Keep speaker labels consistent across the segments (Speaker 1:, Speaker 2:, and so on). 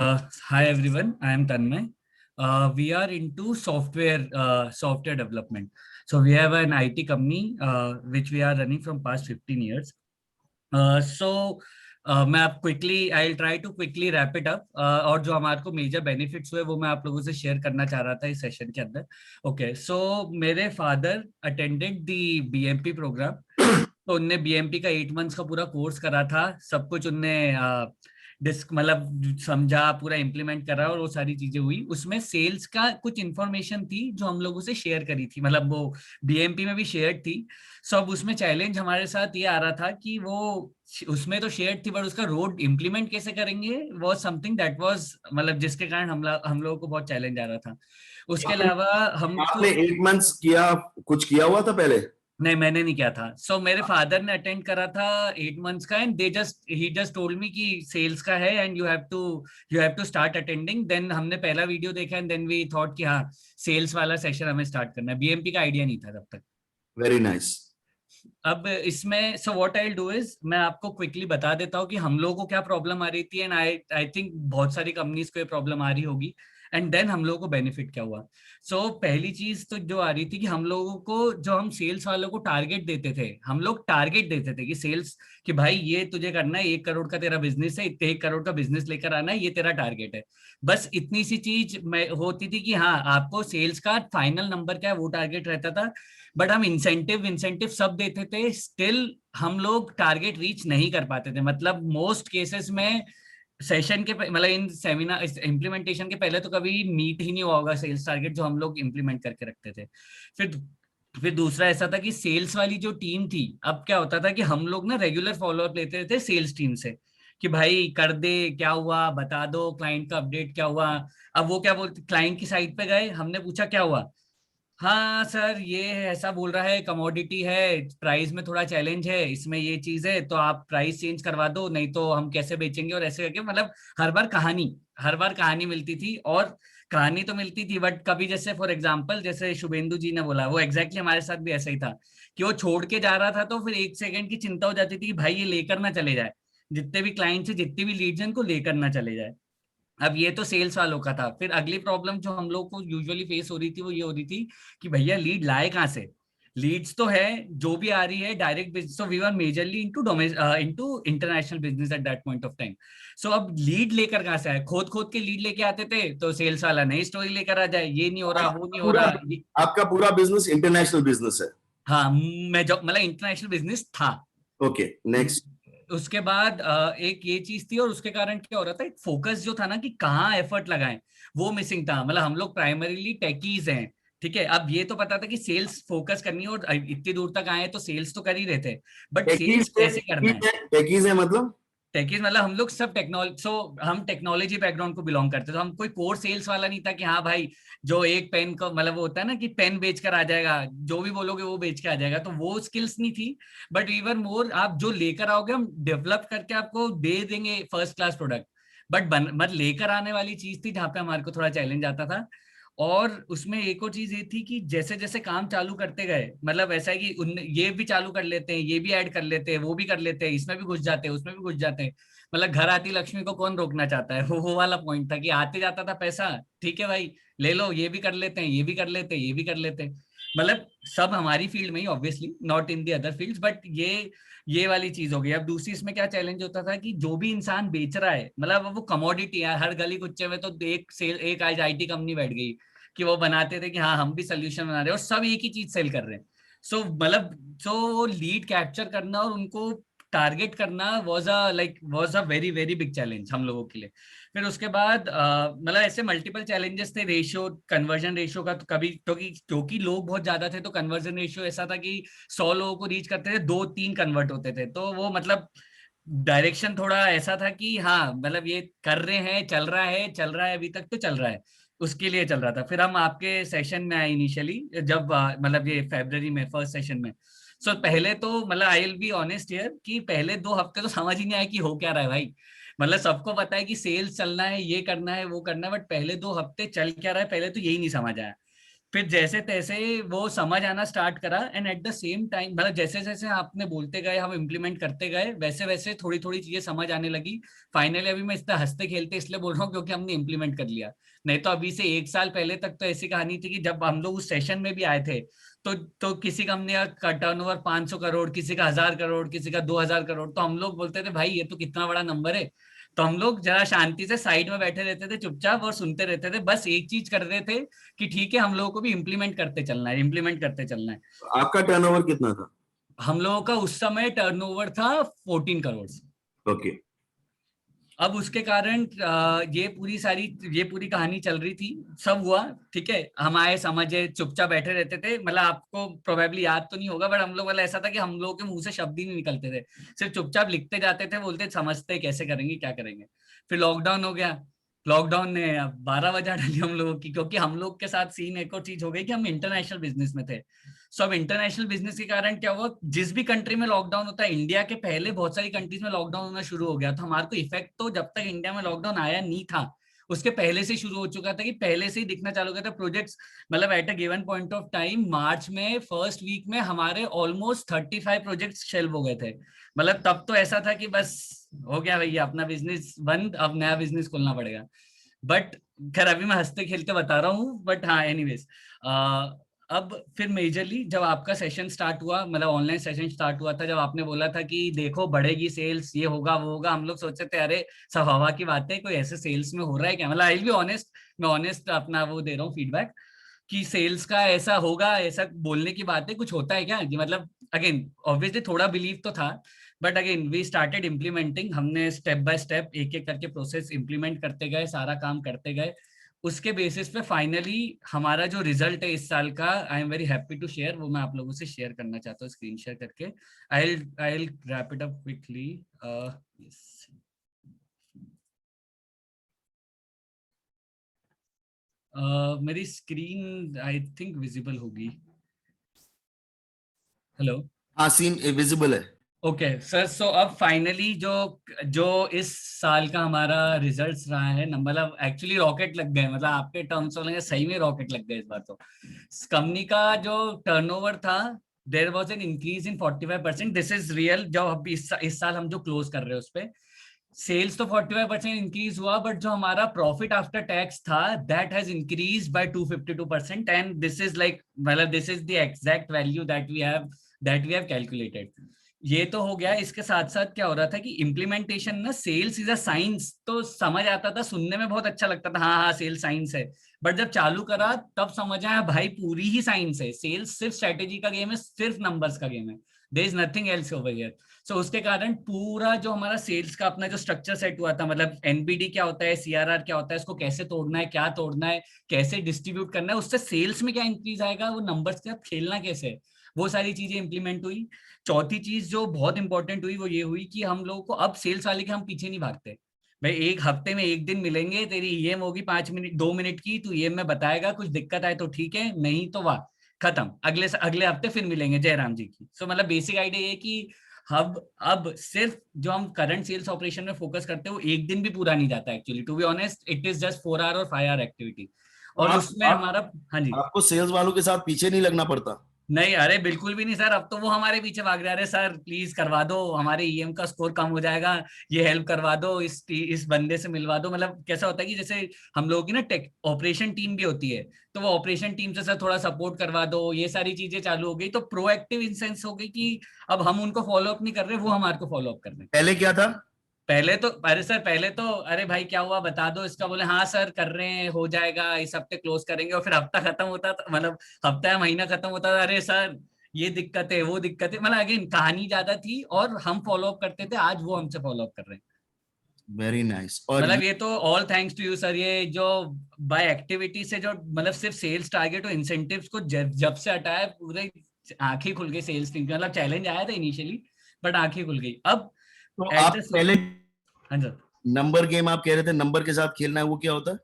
Speaker 1: Hi everyone, I am Tanmay. We are into software development. So we have an IT company which we are running from past 15 years. मैं आप quickly I try to quickly wrap it up और जो हमारे को major benefits हुए वो मैं आप लोगों से शेयर करना चाह रहा था इस सेशन के अंदर। ओके, सो मेरे father attended the BMP program. तो उनने बीएमपी का 8 मंथ्स का पूरा कोर्स करा था। सब कुछ उनने डिस्क मतलब समझा, पूरा इम्प्लीमेंट करा और वो सारी चीजें हुई। उसमें सेल्स का कुछ इन्फॉर्मेशन थी जो हम लोगों से शेयर करी थी, मतलब वो बीएमपी में भी शेयर थी। सब उसमें चैलेंज हमारे साथ ये आ रहा था कि वो उसमें तो शेयर थी, बट उसका रोड इम्प्लीमेंट कैसे करेंगे वो समथिंग दैट वाज, मतलब जिसके कारण हम लोगों को बहुत चैलेंज आ रहा था। उसके अलावा हमको
Speaker 2: आपने 8 मंथ्स किया, कुछ किया हुआ था पहले?
Speaker 1: नहीं, मैंने नहीं किया था। मेरे फादर ने अटेंड करा था 8 मंथ्स का, and they just he just told me कि सेल्स का है and you have to start attending. Then हमने पहला वीडियो देखा एंड देन वी थॉट कि हाँ, सेल्स वाला सेशन हमें स्टार्ट करना है। बीएमपी का आइडिया नहीं था तब तक।
Speaker 2: Very nice.
Speaker 1: अब इसमें so what I do is, मैं आपको क्विकली बता देता हूँ कि हम लोगों को क्या प्रॉब्लम आ रही थी, एंड आई थिंक बहुत सारी कंपनीज को ये प्रॉब्लम आ रही होगी, एंड देन हम लोगों को बेनिफिट क्या हुआ। पहली चीज तो जो आ रही थी कि हम लोगों को, जो हम सेल्स वालों को टारगेट देते थे, हम लोग टारगेट देते थे कि सेल्स, कि भाई ये तुझे करना है, 1 करोड़ का तेरा बिजनेस है, 1 करोड़ का बिजनेस लेकर आना है, ये तेरा टारगेट है। बस इतनी सी चीज में होती थी कि हाँ, आपको सेल्स का फाइनल नंबर क्या है वो टारगेट रहता था। बट हम इंसेंटिव इंसेंटिव सब देते थे, स्टिल हम लोग टारगेट रीच नहीं कर पाते थे। मतलब मोस्ट केसेस में सेशन के मतलब इन सेमिनार इम्प्लीमेंटेशन के पहले तो कभी मीट ही नहीं हुआ होगा सेल्स टारगेट जो हम लोग इम्प्लीमेंट करके रखते थे। फिर फिर दूसरा ऐसा था कि सेल्स वाली जो टीम थी, अब क्या होता था कि हम लोग ना रेगुलर फॉलोअप लेते थे सेल्स टीम से कि भाई कर दे, क्या हुआ बता दो, क्लाइंट का अपडेट क्या हुआ। अब वो क्या बोलते, क्लाइंट की साइड पे गए, हमने पूछा क्या हुआ, हाँ सर ये ऐसा बोल रहा है, कमोडिटी है, प्राइस में थोड़ा चैलेंज है, इसमें ये चीज है, तो आप प्राइस चेंज करवा दो, नहीं तो हम कैसे बेचेंगे, और ऐसे करके मतलब हर बार कहानी मिलती थी। और कहानी तो मिलती थी, बट कभी जैसे फॉर एग्जांपल जैसे शुभेंदु जी ने बोला, वो एग्जैक्टली हमारे साथ भी ऐसा ही था कि वो छोड़ के जा रहा था, तो फिर 1 सेकंड की चिंता हो जाती थी कि भाई ये लेकर ना चले जाए, जितने भी क्लाइंट से जितनी भी लीड्स हैं इनको लेकर ना चले जाए। अब ये तो सेल्स वालों का था। फिर अगली प्रॉब्लम जो हम लोग को यूजुअली फेस हो रही थी वो ये हो रही थी कि भैया लीड लाए कहाँ से। लीड्स तो है, जो भी आ रही है direct business, so we were majorly into international business at that point of time. अब लीड लेकर कहाँ से आए, खोद खोद के लीड लेके आते थे, तो सेल्स वाला नई स्टोरी लेकर आ जाए, ये नहीं हो रहा, वो नहीं हो
Speaker 2: पूरा
Speaker 1: रहा
Speaker 2: आपका पूरा बिजनेस इंटरनेशनल बिजनेस है?
Speaker 1: हाँ, मैं जो मतलब इंटरनेशनल बिजनेस था।
Speaker 2: Okay, next.
Speaker 1: उसके बाद एक ये चीज थी, और उसके कारण क्या हो रहा था, एक फोकस जो था ना कि कहाँ एफर्ट लगाएं, वो मिसिंग था। मतलब हम लोग प्राइमरीली टेकीज हैं, ठीक है। अब ये तो पता था कि सेल्स फोकस करनी है, और इतनी दूर तक आए तो सेल्स तो कर ही रहे थे, बट
Speaker 2: टेकीज
Speaker 1: सेल्स कैसे करना है।
Speaker 2: टेकीज है मतलब?
Speaker 1: टेकीज मतलब हम लोग सब टेक्नोलॉजी, हम टेक्नोलॉजी बैकग्राउंड को बिलोंग करते थे। तो हम कोई कोर सेल्स वाला नहीं था कि हाँ भाई जो एक पेन को मतलब वो होता है ना कि पेन बेच कर आ जाएगा, जो भी बोलोगे वो बेच के आ जाएगा, तो वो स्किल्स नहीं थी। बट इवन मोर, आप जो लेकर आओगे हम डेवलप करके आपको दे देंगे फर्स्ट क्लास प्रोडक्ट। बट मतलब लेकर आने वाली चीज थी जहाँ पे हमारे को थोड़ा चैलेंज आता था। और उसमें एक और चीज ये थी कि जैसे जैसे काम चालू करते गए, मतलब ऐसा है कि ये भी चालू कर लेते हैं, ये भी ऐड कर लेते हैं, वो भी कर लेते हैं, इसमें भी घुस जाते हैं, उसमें भी घुस जाते हैं। मतलब घर आती लक्ष्मी को कौन रोकना चाहता है, वो वाला पॉइंट था कि आते जाता था पैसा, ठीक है भाई ले लो, ये भी कर लेते हैं, ये भी कर लेते हैं, ये भी कर लेते हैं। मतलब सब हमारी फील्ड में ही, obviously not in the other fields, but ये वाली चीज हो गई। अब दूसरी इसमें क्या चैलेंज होता था कि जो भी इंसान बेच रहा है, मतलब वो कमोडिटी है, हर गली कुच्चे में तो एक आज आईटी कंपनी बैठ गई कि वो बनाते थे कि हाँ हम भी सोल्यूशन बना रहे हैं, और सब एक ही चीज सेल कर रहे हैं। सो लीड कैप्चर करना और उनको टारगेट करना was a very very big challenge हम लोगों के लिए। फिर उसके बाद मतलब ऐसे मल्टीपल चैलेंजेस थे। रेशियो, कन्वर्जन रेशियो का तो कभी, क्योंकि लोग बहुत ज्यादा थे, तो कन्वर्जन रेशियो ऐसा था कि 100 लोगों को रीच करते थे, 2-3 कन्वर्ट होते थे, तो वो मतलब डायरेक्शन थोड़ा ऐसा था कि हाँ मतलब ये कर रहे हैं, चल रहा है अभी तक तो चल रहा है, उसके लिए चल रहा था। फिर हम आपके सेशन में आए इनिशियली, जब मतलब ये फरवरी में फर्स्ट सेशन में। पहले तो मतलब I will be honest here कि पहले 2 हफ्ते तो समझ ही नहीं आया कि हो क्या रहा है भाई। मतलब सबको पता है कि सेल्स चलना है, ये करना है, वो करना है, बट पहले 2 हफ्ते चल क्या रहा है पहले तो यही नहीं समझ आया। फिर जैसे तैसे वो समझ आना स्टार्ट करा, and at the same time मतलब जैसे जैसे आपने बोलते गए, हम इम्प्लीमेंट करते गए, वैसे वैसे थोड़ी थोड़ी चीजें समझ आने लगी। फाइनली अभी मैं इतना हंसते खेलते इसलिए बोल रहा हूँ क्योंकि हमने इम्प्लीमेंट कर लिया। नहीं तो अभी से 1 साल पहले तक तो ऐसी कहानी थी कि जब हम लोग उस सेशन में भी आए थे, तो किसी कंपनी का टर्नओवर 500 करोड़, किसी का 1000 करोड़, किसी का 2000 करोड़, तो हम लोग बोलते थे भाई ये तो कितना बड़ा नंबर है। तो हम लोग जरा शांति से साइड में बैठे रहते थे चुपचाप और सुनते रहते थे, बस एक चीज कर रहे थे कि ठीक है हम लोगों को भी इम्प्लीमेंट करते चलना है, इम्प्लीमेंट करते चलना है।
Speaker 2: आपका टर्नओवर कितना था?
Speaker 1: हम लोगों का उस समय टर्नओवर था 14 करोड़।
Speaker 2: ओके।
Speaker 1: अब उसके कारण ये पूरी कहानी चल रही थी, सब हुआ। ठीक है, हम आए, समझे, चुपचाप बैठे रहते थे। मतलब आपको प्रोबेबली याद तो नहीं होगा, बट हम लोग वाला ऐसा था कि हम लोगों के मुंह से शब्द ही नहीं निकलते थे, सिर्फ चुपचाप लिखते जाते थे, बोलते समझते कैसे करेंगे क्या करेंगे। फिर लॉकडाउन हो गया। लॉकडाउन ने 12 बजा डाली हम लोगों की, क्योंकि हम लोग के साथ सीन एक और चीज हो गई कि हम इंटरनेशनल बिजनेस में थे। सो अब इंटरनेशनल बिजनेस के कारण क्या हुआ, जिस भी कंट्री में लॉकडाउन होता है, इंडिया के पहले बहुत सारी कंट्रीज में लॉकडाउन होना शुरू हो गया, तो हमारे को इफेक्ट तो जब तक इंडिया में लॉकडाउन आया नहीं था उसके पहले से शुरू हो चुका था, कि पहले से ही दिखना चालू हो गया था प्रोजेक्ट्स। मतलब at a given point of time March में फर्स्ट वीक में हमारे ऑलमोस्ट 35 प्रोजेक्ट्स शेल्व हो गए थे। मतलब तब तो ऐसा था कि बस हो गया भैया, अपना बिजनेस बंद, अब नया बिजनेस खोलना पड़ेगा। बट खैर अभी मैं हंसते खेलते बता रहा हूँ, बट हाँ एनीवेज। अब फिर मेजरली जब आपका सेशन स्टार्ट हुआ, मतलब ऑनलाइन सेशन स्टार्ट हुआ था, जब आपने बोला था कि देखो बढ़ेगी सेल्स, ये होगा वो होगा, हम लोग सोचते थे अरे सब हवा की बात है, कोई ऐसे सेल्स में हो रहा है क्या। मतलब आई विल बी ऑनेस्ट, मैं ऑनेस्ट अपना वो दे रहा हूँ फीडबैक कि सेल्स का ऐसा होगा, ऐसा बोलने की बात है, कुछ होता है क्या कि मतलब अगेन ऑब्वियसली थोड़ा बिलीव तो था, but again we started implementing. हमने स्टेप बाय स्टेप एक एक करके प्रोसेस इम्प्लीमेंट करते गए, सारा काम करते गए। उसके बेसिस पे फाइनली हमारा जो रिजल्ट है इस साल का, I am very happy to share, वो मैं आप लोगों से शेयर करना चाहता हूँ स्क्रीन शेयर करके। I will wrap it up quickly. मेरी स्क्रीन आई थिंक विजिबल होगी। हेलो।
Speaker 2: हाँ, सीन विजिबल है।
Speaker 1: ओके सर, सो अब फाइनली जो जो इस साल का हमारा रिजल्ट्स रहा है, नंबर मतलब एक्चुअली रॉकेट लग गए, मतलब आपके टर्म्स बोलेंगे सही में रॉकेट लग गए इस बार तो। कंपनी का जो टर्नओवर था, there was an increase in 45%, this is real. जो अभी इस साल हम जो क्लोज कर रहे हैं उस पे सेल्स तो 45% इंक्रीज हुआ, बट जो हमारा प्रॉफिट आफ्टर टैक्स था that has increase by 252%, and this is like मतलब this is the exact value that we have calculated. ये तो हो गया। इसके साथ साथ क्या हो रहा था कि इम्प्लीमेंटेशन ना, सेल्स इज अ साइंस तो समझ आता था, सुनने में बहुत अच्छा लगता था, हाँ हाँ सेल्स साइंस है। बट जब चालू करा तब समझ आया भाई पूरी ही साइंस है, सेल्स सिर्फ स्ट्रेटेजी का गेम है, सिर्फ नंबर्स का गेम है, there is nothing else over here. So उसके कारण पूरा जो हमारा सेल्स का अपना जो स्ट्रक्चर सेट हुआ था, मतलब एनबीडी क्या होता है, सीआरआर क्या होता है, इसको कैसे तोड़ना है, क्या तोड़ना है, कैसे डिस्ट्रीब्यूट करना है, उससे सेल्स में क्या इंक्रीज आएगा, वो नंबर्स के साथ खेलना कैसे है, वो सारी चीजें इंप्लीमेंट हुई। चौथी चीज जो बहुत इंपॉर्टेंट हुई वो ये हुई कि हम लोगों को अब सेल्स वाले के हम पीछे नहीं भागते। भाई एक हफ्ते में एक दिन मिलेंगे, तेरी ईएम होगी 5 मिनट 2 मिनट की, तू ईएम में बताएगा, कुछ दिक्कत आए तो ठीक है, नहीं तो वाह खत्म, अगले अगले हफ्ते फिर मिलेंगे जयराम जी की। सो मतलब बेसिक आइडिया ये कि अब सिर्फ जो हम करंट सेल्स ऑपरेशन में फोकस करते हैं वो एक दिन भी पूरा नहीं जाता actually, to be honest it is just 4 hour और 5 आवर एक्टिविटी।
Speaker 2: तो
Speaker 1: और
Speaker 2: आप
Speaker 1: उसमें
Speaker 2: आप
Speaker 1: हमारा, हाँ जी।
Speaker 2: आपको सेल्स वालों के साथ पीछे नहीं लगना पड़ता?
Speaker 1: नहीं अरे बिल्कुल भी नहीं सर, अब तो वो हमारे पीछे भाग रहे, अरे सर प्लीज करवा दो, हमारे ईएम का स्कोर कम हो जाएगा, ये हेल्प करवा दो, इस बंदे से मिलवा दो। मतलब कैसा होता है कि जैसे हम लोगों की ना टेक ऑपरेशन टीम भी होती है, तो वो ऑपरेशन टीम से सर थोड़ा सपोर्ट करवा दो, ये सारी चीजें चालू हो गई, तो प्रोएक्टिव इन सेंस हो गई कि अब हम उनको फॉलो अप नहीं कर रहे, वो हमारे को फॉलो अप कर रहे हैं।
Speaker 2: पहले क्या था?
Speaker 1: पहले तो अरे सर पहले तो अरे भाई क्या हुआ बता दो इसका, बोले हाँ सर कर रहे हैं, हो जाएगा, इस हफ्ते क्लोज करेंगे, और फिर हफ्ता खत्म होता था, मतलब हफ्ता या महीना खत्म होता था, अरे सर ये दिक्कत है वो दिक्कत है, मतलब अगेन कहानी ज्यादा थी और हम फॉलो अप करते थे, आज वो हमसे फॉलो अप कर रहे हैं।
Speaker 2: Very nice. और
Speaker 1: मतलब ये तो all thanks to you sir, ये जो बाय एक्टिविटी से जो मतलब सिर्फ सेल्स टारगेट और इंसेंटिव्स को जब से हटाया, पूरे आंखें खुल गई सेल्स टीम की। मतलब चैलेंज आया था इनिशियली, बट आंखें खुल गई अब।
Speaker 2: तो
Speaker 1: एट
Speaker 2: आप
Speaker 1: द
Speaker 2: पहले
Speaker 1: हाँ सर।
Speaker 2: नंबर गेम आप कह रहे थे, नंबर के साथ खेलना है, वो क्या होता है?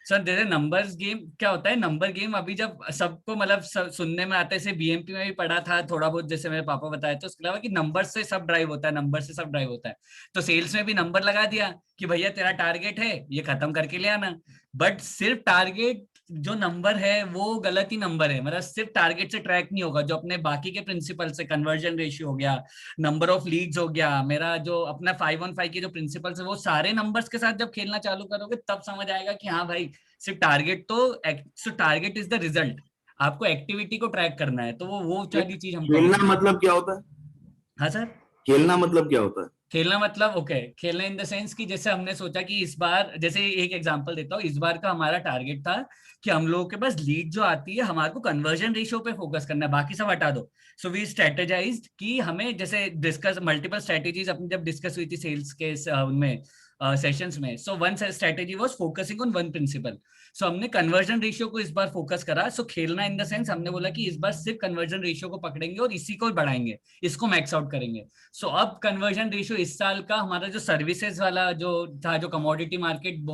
Speaker 1: सर जैसे नंबर्स गेम क्या होता है, नंबर गेम अभी जब सबको मतलब सुनने में आता है, जैसे बीएमपी में भी पढ़ा था थोड़ा बहुत, जैसे मेरे पापा बताया, तो उसके अलावा कि नंबर से सब ड्राइव होता है, नंबर से सब ड्राइव होता है, तो सेल्स में भी नंबर लगा दिया कि भैया तेरा टारगेट है ये खत्म करके ले आना, बट सिर्फ टारगेट जो नंबर है वो गलत ही नंबर है, मतलब सिर्फ टारगेट से ट्रैक नहीं होगा। जो अपने बाकी के प्रिंसिपल से, कन्वर्जन रेशियो हो गया, नंबर ऑफ लीड्स हो गया, मेरा जो अपना 5-on-5 के जो प्रिंसिपल्स है, वो सारे नंबर्स के साथ जब खेलना चालू करोगे तब समझ आएगा कि हाँ भाई सिर्फ टारगेट तो टारगेट इज द रिजल्ट, आपको एक्टिविटी को ट्रैक करना है, तो वो सारी चीज हम
Speaker 2: खेलना मतलब क्या होता है?
Speaker 1: हाँ सर।
Speaker 2: खेलना मतलब क्या होता है?
Speaker 1: खेलना मतलब ओके, खेलना इन द सेंस कि जैसे हमने सोचा कि इस बार, जैसे एक एग्जांपल देता हूँ, इस बार का हमारा टारगेट था कि हम लोगों के पास लीड जो आती है हमारे को कन्वर्जन रेशियो पे फोकस करना है, बाकी सब हटा दो। सो वी स्ट्रेटेजाइज्ड कि हमें, जैसे डिस्कस मल्टीपल स्ट्रेटेजीज अपनी जब डिस्कस हुई थी सेल्स के उनमें सेशंस में, so one strategy was focusing on one principle. So हमने कन्वर्जन रेशियो को इस बार फोकस करा। सो खेलना इन द सेंस हमने बोला कि इस बार सिर्फ कन्वर्जन रेशियो को पकड़ेंगे और इसी को बढ़ाएंगे, इसको मैक्स आउट करेंगे। सो अब कन्वर्जन रेशियो इस साल का हमारा जो सर्विसेज वाला जो था, जो कमोडिटी मार्केट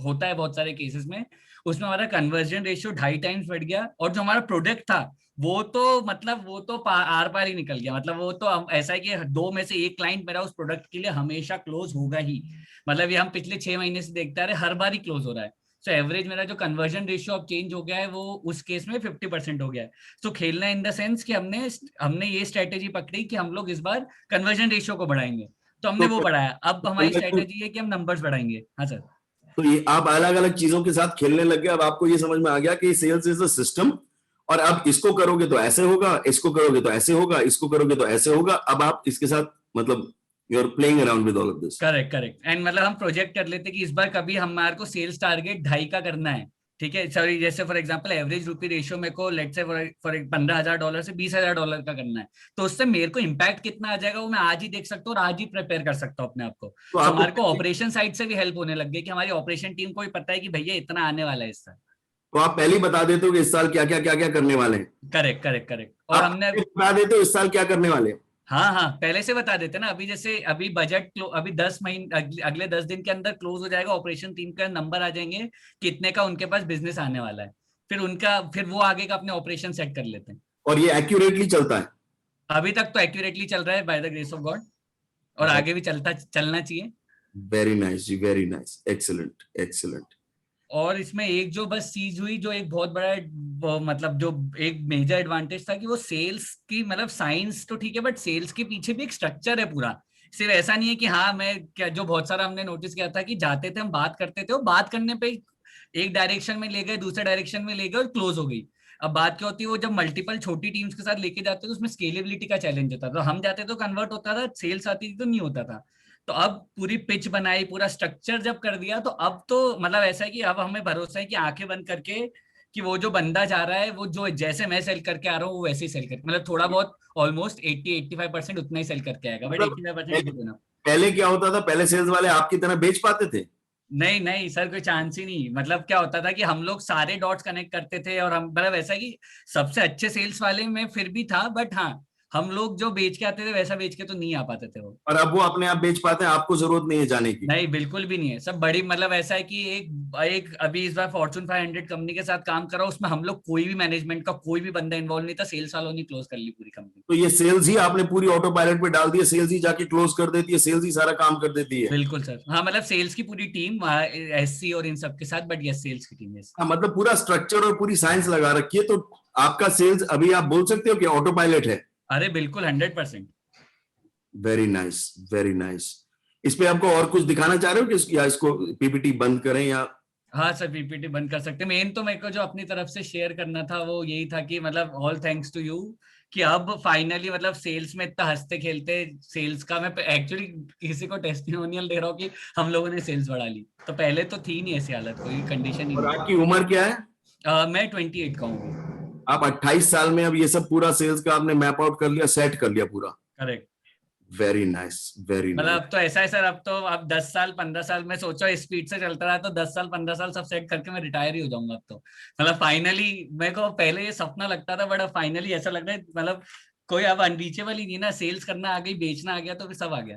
Speaker 1: होता है बहुत सारे केसेस में, उसमें हमारा कन्वर्जन रेशियो 2.5 टाइम्स बढ़ गया। और जो हमारा प्रोडक्ट था वो तो मतलब वो तो आर पार ही निकल गया, मतलब वो तो ऐसा है कि 2 में से 1 क्लाइंट मेरा उस प्रोडक्ट के लिए हमेशा क्लोज होगा ही, मतलब ये हम पिछले 6 महीने से देखते आ रहे, हर बार ही क्लोज हो रहा है। सो एवरेज मेरा जो कन्वर्जन रेशियो अब चेंज हो गया है वो उस केस में 50% हो गया है। तो खेलना इन द सेंस कि हमने हमने ये स्ट्रेटेजी पकड़ी कि हम लोग इस बार कन्वर्जन रेशियो को बढ़ाएंगे, तो हमने
Speaker 2: तो
Speaker 1: वो बढ़ाया। अब हमारी
Speaker 2: तो
Speaker 1: स्ट्रेटेजी है कि हम नंबर्स बढ़ाएंगे। हाँ सर।
Speaker 2: तो ये आप अलग अलग चीजों के साथ खेलने लग गए, अब आपको ये समझ में आ गया कि सेल्स इज अ सिस्टम, और अब इसको करोगे तो ऐसे होगा, इसको करोगे तो ऐसे होगा, इसको करोगे तो ऐसे होगा। अब आप इसके साथ मतलब you are playing around with all of this.
Speaker 1: Correct correct. And मतलब हम प्रोजेक्ट कर लेते कि इस बार कभी हमारे को सेल्स टारगेट 2.5 का करना है, ठीक है सॉरी, जैसे for example average rupee ratio मेरे को लेट्स से फॉर $15,000 से $20,000 का करना है, तो उससे मेरे को इम्पैक्ट कितना आ जाएगा वो मैं आज ही देख सकता हूँ और आज ही प्रिपेयर कर सकता हूँ अपने आप को।
Speaker 2: तो
Speaker 1: सो
Speaker 2: आपको
Speaker 1: हमारे को ऑपरेशन साइड से भी हेल्प होने लग गई कि हमारी ऑपरेशन टीम को भी पता है कि भैया इतना आने वाला है इस साल।
Speaker 2: तो आप पहले ही बता देते हो कि इस साल क्या क्या करने वाले हैं।
Speaker 1: Correct correct correct. और
Speaker 2: आप
Speaker 1: हमने,
Speaker 2: पहले बता देते हो इस साल क्या करने वाले हैं।
Speaker 1: हाँ हाँ पहले से बता देते ना, अभी जैसे अभी बजट अभी 10 महीने अगले 10 दिन के अंदर क्लोज हो जाएगा, ऑपरेशन टीम का नंबर आ जाएंगे कितने का उनके पास बिजनेस आने वाला है, फिर वो आगे का अपने ऑपरेशन सेट कर लेते हैं।
Speaker 2: और ये एक्यूरेटली चलता है।
Speaker 1: अभी तक तो एक्यूरेटली चल रहा है by the grace of God, और आगे भी चलना चाहिए।
Speaker 2: वेरी नाइस जी, वेरी नाइस, एक्सीलेंट एक्सीलेंट।
Speaker 1: और इसमें एक जो बस चीज हुई, जो एक बहुत बड़ा मतलब जो एक मेजर एडवांटेज था कि वो सेल्स की, मतलब साइंस तो ठीक है बट सेल्स के पीछे भी एक स्ट्रक्चर है पूरा। सिर्फ ऐसा नहीं है कि हाँ मैं क्या, जो बहुत सारा हमने नोटिस किया था कि जाते थे हम बात करते थे, वो बात करने पे एक डायरेक्शन में ले गए, दूसरे डायरेक्शन में ले गए और क्लोज हो गई। अब बात क्या होती है, वो जब मल्टीपल छोटी टीम्स के साथ लेके जाते थे उसमें स्केलेबिलिटी का चैलेंज होता था, तो हम जाते तो कन्वर्ट होता था, सेल्स आती थी तो नहीं होता था। तो अब पूरी पिच बनाई, पूरा स्ट्रक्चर जब कर दिया, तो अब तो मतलब ऐसा है कि अब हमें भरोसा है कि आंखें बंद करके कि वो जो बंदा जा रहा है वो जो जैसे मैं सेल करके आ रहा हूँ वो वैसे ही सेल करके, मतलब थोड़ा बहुत ऑलमोस्ट 80-85% उतना ही सेल करके आएगा, बट
Speaker 2: मतलब
Speaker 1: 85% गुड इनफ।
Speaker 2: पहले क्या होता था, पहले सेल्स वाले आपकी तरह बेच पाते थे?
Speaker 1: नहीं नहीं सर, कोई चांस ही नहीं। मतलब क्या होता था कि हम लोग सारे डॉट्स कनेक्ट करते थे, और हम मतलब ऐसा कि सबसे अच्छे सेल्स वाले में फिर भी था, बट हाँ हम लोग जो बेच के आते थे वैसा बेच के तो नहीं आ पाते थे वो।
Speaker 2: और अब वो अपने आप बेच पाते हैं, आपको जरूरत नहीं है जाने की?
Speaker 1: नहीं बिल्कुल भी नहीं है सब बड़ी, मतलब ऐसा है कि एक अभी इस बार फॉर्चून 500 कंपनी के साथ काम करा, उसमें हम लोग कोई भी मैनेजमेंट का कोई भी बंदा इन्वॉल्व नहीं था, सेल्स वालों ने क्लोज कर ली पूरी कंपनी।
Speaker 2: तो ये सेल्स ही आपने पूरी ऑटो पायलट पे डाल दी है, सेल्स ही जाके क्लोज कर देती है, सेल्स ही सारा काम कर देती है?
Speaker 1: बिल्कुल सर, हाँ मतलब सेल्स की पूरी टीम एससी और इन सब के साथ, बट यस सेल्स की टीम। यस
Speaker 2: हाँ, मतलब पूरा स्ट्रक्चर और पूरी साइंस लगा रखी है, तो आपका सेल्स अभी आप बोल सकते हो कि ऑटो पायलट है?
Speaker 1: अरे बिल्कुल 100%।
Speaker 2: Very nice, very nice. इस पे आपको और कुछ दिखाना चाह रहे हो कि या इसको पीपीटी बंद करें या?
Speaker 1: हाँ सर पीपीटी बंद कर सकते हैं। मेन तो मेरे को जो अपनी तरफ से शेयर करना था वो यही था कि मतलब ऑल थैंक्स टू यू, कि अब फाइनली मतलब सेल्स में इतना हंसते खेलते, सेल्स का मैं एक्चुअली किसी को टेस्टिमोनियल दे रहा हूँ कि हम लोगों ने सेल्स बढ़ा ली, तो पहले तो थी नहीं ऐसी हालत, कोई कंडीशन ही
Speaker 2: और
Speaker 1: नहीं
Speaker 2: आपकी उम्र क्या है?
Speaker 1: मैं 28 का हूँ।
Speaker 2: आप 28 साल में अब ये सब पूरा सेल्स का आपने मैप आउट कर लिया, सेट कर लिया पूरा?
Speaker 1: करेक्ट।
Speaker 2: वेरी नाइस, वेरी
Speaker 1: मतलब
Speaker 2: नाइस।
Speaker 1: अब तो ऐसा है सर, अब तो अब 10 साल 15 साल में सोचो स्पीड से चलता रहा तो 10 साल 15 साल सब सेट करके मैं रिटायर ही हो जाऊंगा अब तो। मतलब फाइनली मेरे को पहले ये सपना लगता था, बट अब फाइनली ऐसा लग रहा है मतलब कोई अब अनरीचेबल ही नहीं ना, सेल्स करना आ गई, बेचना आ गया, तो फिर सब आ गया।